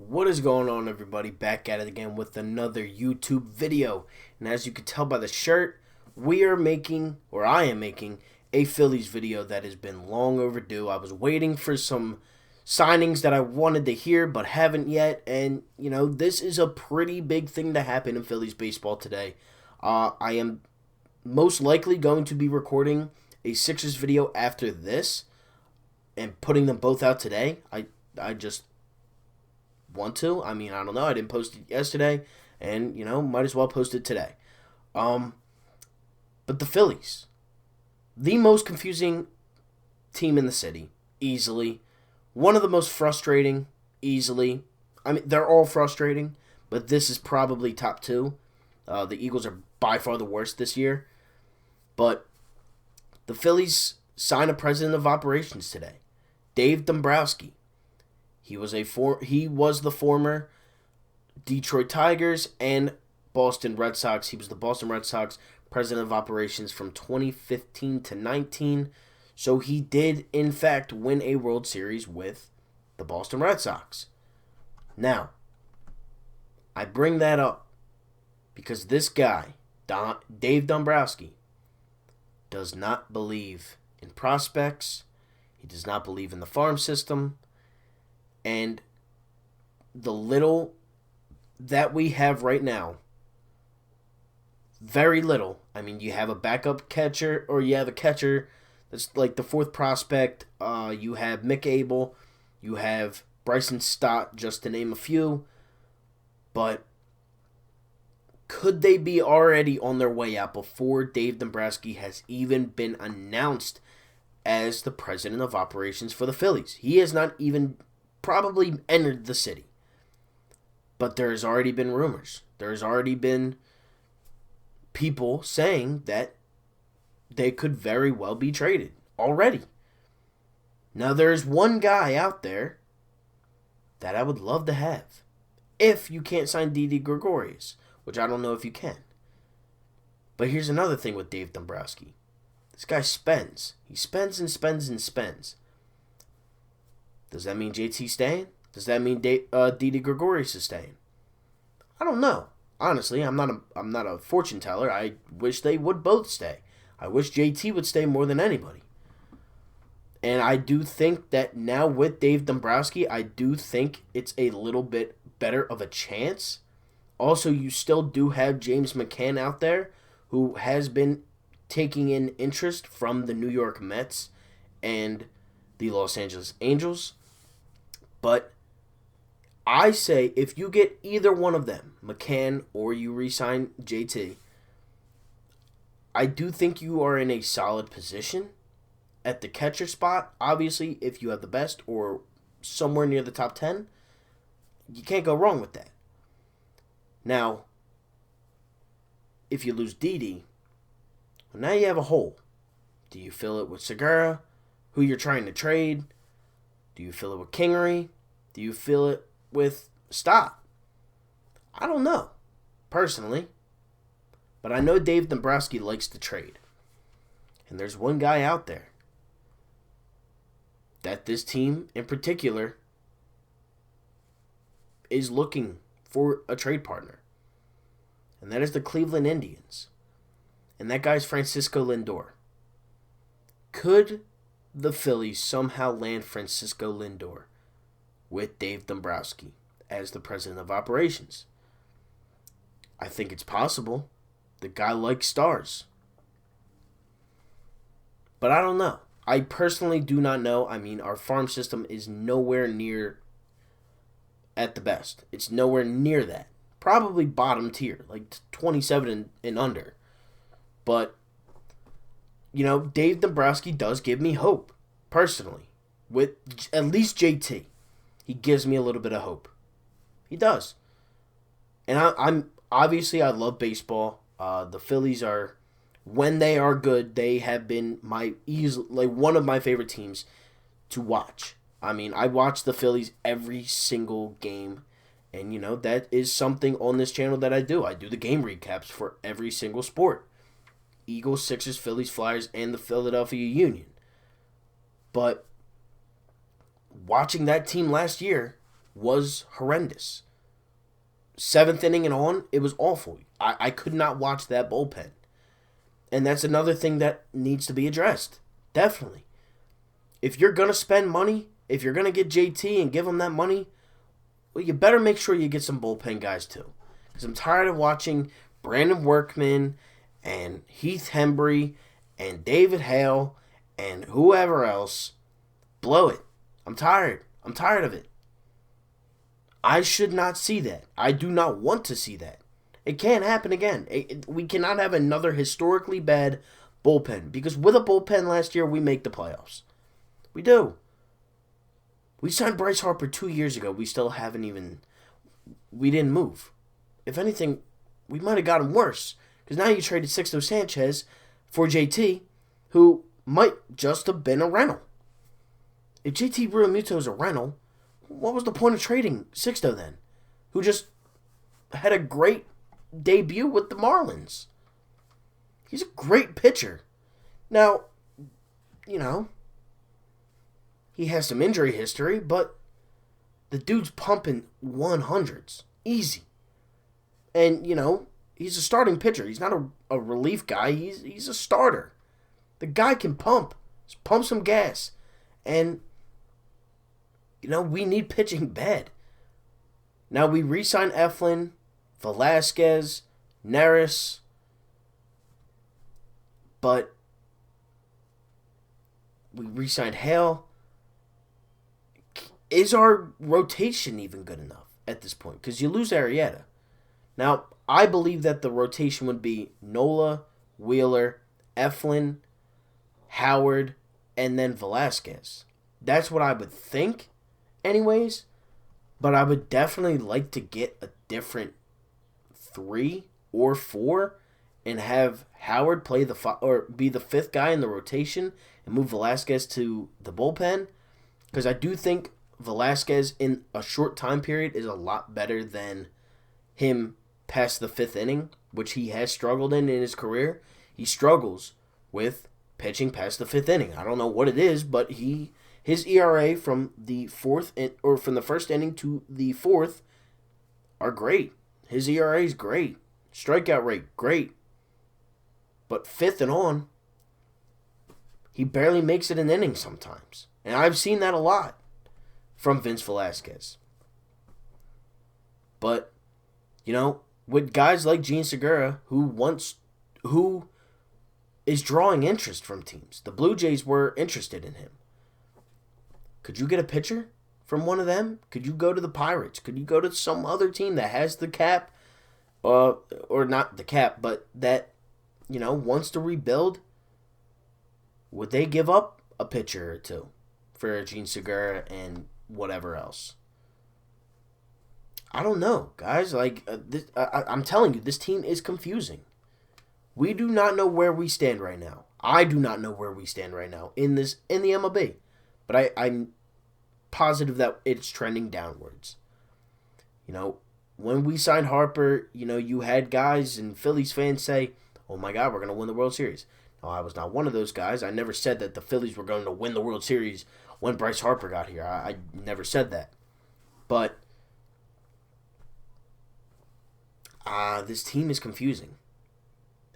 What is going on, everybody? Back at it again with another YouTube video. And as you can tell by the shirt, I am making a Phillies video that has been long overdue. I was waiting for some signings that I wanted to hear but haven't yet. And, this is a pretty big thing to happen in Phillies baseball today. I am most likely going to be recording a Sixers video after this and putting them both out today. I just want to. I don't know. I didn't post it yesterday, and might as well post it today. But the Phillies, the most confusing team in the city, easily. One of the most frustrating, easily. They're all frustrating, but this is probably top two. The Eagles are by far the worst this year, but the Phillies signed a president of operations today, Dave Dombrowski. He was the former Detroit Tigers and Boston Red Sox. He was the Boston Red Sox president of operations from 2015 to 19. So he did, in fact, win a World Series with the Boston Red Sox. Now, I bring that up because this guy, Dave Dombrowski, does not believe in prospects. He does not believe in the farm system. And the little that we have right now, very little. You have a backup catcher, or you have a catcher that's like the fourth prospect. You have Mick Abel. You have Bryson Stott, just to name a few. But could they be already on their way out before Dave Dombrowski has even been announced as the president of operations for the Phillies? He has not even probably entered the city. But there has already been rumors. There's already been people saying that they could very well be traded already. Now there's one guy out there that I would love to have. If you can't sign Didi Gregorius, which I don't know if you can. But here's another thing with Dave Dombrowski. This guy spends. He spends and spends and spends. Does that mean JT's staying? Does that mean Didi Gregorius is staying? I don't know. Honestly, I'm not a fortune teller. I wish they would both stay. I wish JT would stay more than anybody. And I do think that now with Dave Dombrowski, I do think it's a little bit better of a chance. Also, you still do have James McCann out there, who has been taking in interest from the New York Mets and the Los Angeles Angels. But I say if you get either one of them, McCann or you re-sign JT, I do think you are in a solid position at the catcher spot. Obviously, if you have the best or somewhere near the top 10, you can't go wrong with that. Now, if you lose Didi, well, now you have a hole. Do you fill it with Segura, who you're trying to trade? Do you fill it with Kingery? Do you fill it with Stott? I don't know, personally. But I know Dave Dombrowski likes to trade. And there's one guy out there that this team in particular is looking for a trade partner. And that is the Cleveland Indians. And that guy's Francisco Lindor. Could the Phillies somehow land Francisco Lindor with Dave Dombrowski as the president of operations? I think it's possible. The guy likes stars. But I don't know. I personally do not know. Our farm system is nowhere near at the best. It's nowhere near that. Probably bottom tier, like 27 and under. But, Dave Dombrowski does give me hope, personally. With at least JT, he gives me a little bit of hope. He does. And I'm obviously, I love baseball. The Phillies are, when they are good, they have been one of my favorite teams to watch. I watch the Phillies every single game. And, that is something on this channel that I do. I do the game recaps for every single sport. Eagles, Sixers, Phillies, Flyers, and the Philadelphia Union. But watching that team last year, was horrendous. Seventh inning and on, it was awful. I could not watch that bullpen. And that's another thing that needs to be addressed. Definitely. If you're going to spend money, if you're going to get JT and give him that money, well, you better make sure you get some bullpen guys too. Because I'm tired of watching Brandon Workman and Heath Hembry and David Hale and whoever else blow it. I'm tired. I'm tired of it. I should not see that. I do not want to see that. It can't happen again. We cannot have another historically bad bullpen. Because with a bullpen last year, we make the playoffs. We do. We signed Bryce Harper 2 years ago. We still haven't even... We didn't move. If anything, we might have gotten worse. Because now you traded Sixto Sanchez for JT, who might just have been a rental. If JT Realmuto is a rental, what was the point of trading Sixto then? Who just had a great debut with the Marlins. He's a great pitcher. Now, you know, he has some injury history, but the dude's pumping 100s. Easy. And, you know, he's a starting pitcher. He's not a relief guy. He's a starter. The guy can pump. Just pump some gas. And, you know, we need pitching bad. Now, we re-signed Eflin, Velasquez, Neris, but we re-signed Hale. Is our rotation even good enough at this point? Because you lose Arrieta. Now, I believe that the rotation would be Nola, Wheeler, Eflin, Howard, and then Velasquez. That's what I would think anyways. But I would definitely like to get a different 3 or 4 and have Howard play or be the 5th guy in the rotation and move Velasquez to the bullpen. Because I do think Velasquez in a short time period is a lot better than him past the 5th inning, which he has struggled in his career. He struggles with pitching past the 5th inning. I don't know what it is, but his ERA from the from the 1st inning to the 4th are great. His ERA is great. Strikeout rate, great. But 5th and on, he barely makes it an inning sometimes. And I've seen that a lot from Vince Velasquez. But, you know, with guys like Gene Segura, who is drawing interest from teams. The Blue Jays were interested in him. Could you get a pitcher from one of them? Could you go to the Pirates? Could you go to some other team that has the cap, or not the cap, but that, you know, wants to rebuild? Would they give up a pitcher or two for Gene Segura and whatever else? I don't know, guys. Like, I'm telling you, this team is confusing. We do not know where we stand right now. I do not know where we stand right now in the MLB. But I'm positive that it's trending downwards. You know, when we signed Harper, you know, you had guys and Phillies fans say, oh my God, we're going to win the World Series. No, I was not one of those guys. I never said that the Phillies were going to win the World Series when Bryce Harper got here. I never said that. But this team is confusing.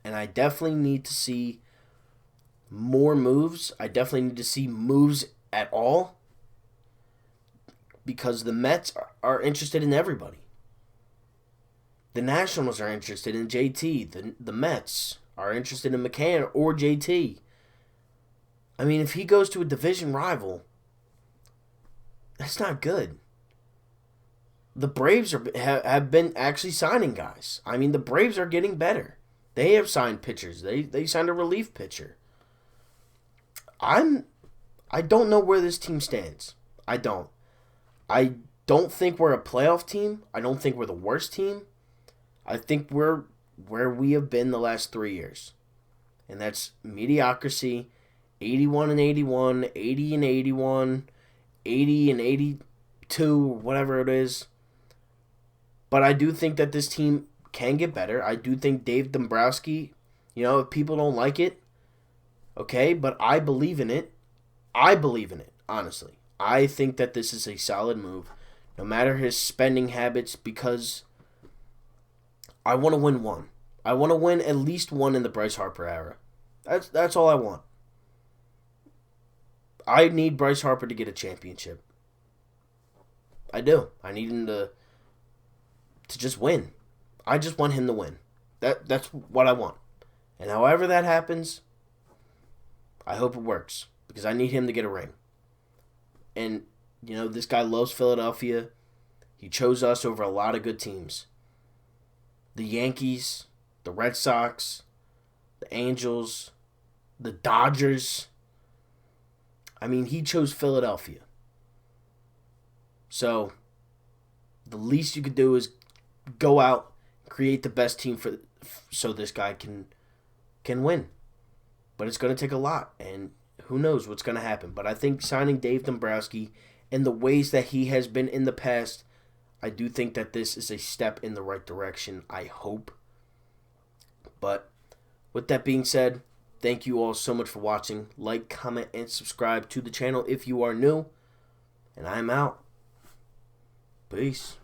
And I definitely need to see more moves. I definitely need to see moves at all. Because the Mets are interested in everybody. The Nationals are interested in JT. The Mets are interested in McCann or JT. I mean, if he goes to a division rival, that's not good. The Braves have been actually signing guys. I mean, the Braves are getting better. They have signed pitchers. They signed a relief pitcher. I don't know where this team stands. I don't think we're a playoff team. I don't think we're the worst team. I think we're where we have been the last 3 years. And that's mediocrity, 81 and 81, 80 and 81, 80 and 82, whatever it is. But I do think that this team can get better. I do think Dave Dombrowski, you know, if people don't like it, okay, but I believe in it. I believe in it, honestly. I think that this is a solid move. no matter his spending habits, because I want to win one. I want to win at least one in the Bryce Harper era. That's all I want. I need Bryce Harper to get a championship. I do. I need him to just win. I just want him to win. That's what I want. And however that happens, I hope it works. Because I need him to get a ring. And, this guy loves Philadelphia. He chose us over a lot of good teams. The Yankees, the Red Sox, the Angels, the Dodgers. I mean, he chose Philadelphia. So, the least you could do is go out, create the best team so this guy can win. But it's going to take a lot, and who knows what's going to happen. But I think signing Dave Dombrowski and the ways that he has been in the past, I do think that this is a step in the right direction, I hope. But with that being said, thank you all so much for watching. Like, comment, and subscribe to the channel if you are new. And I'm out. Peace.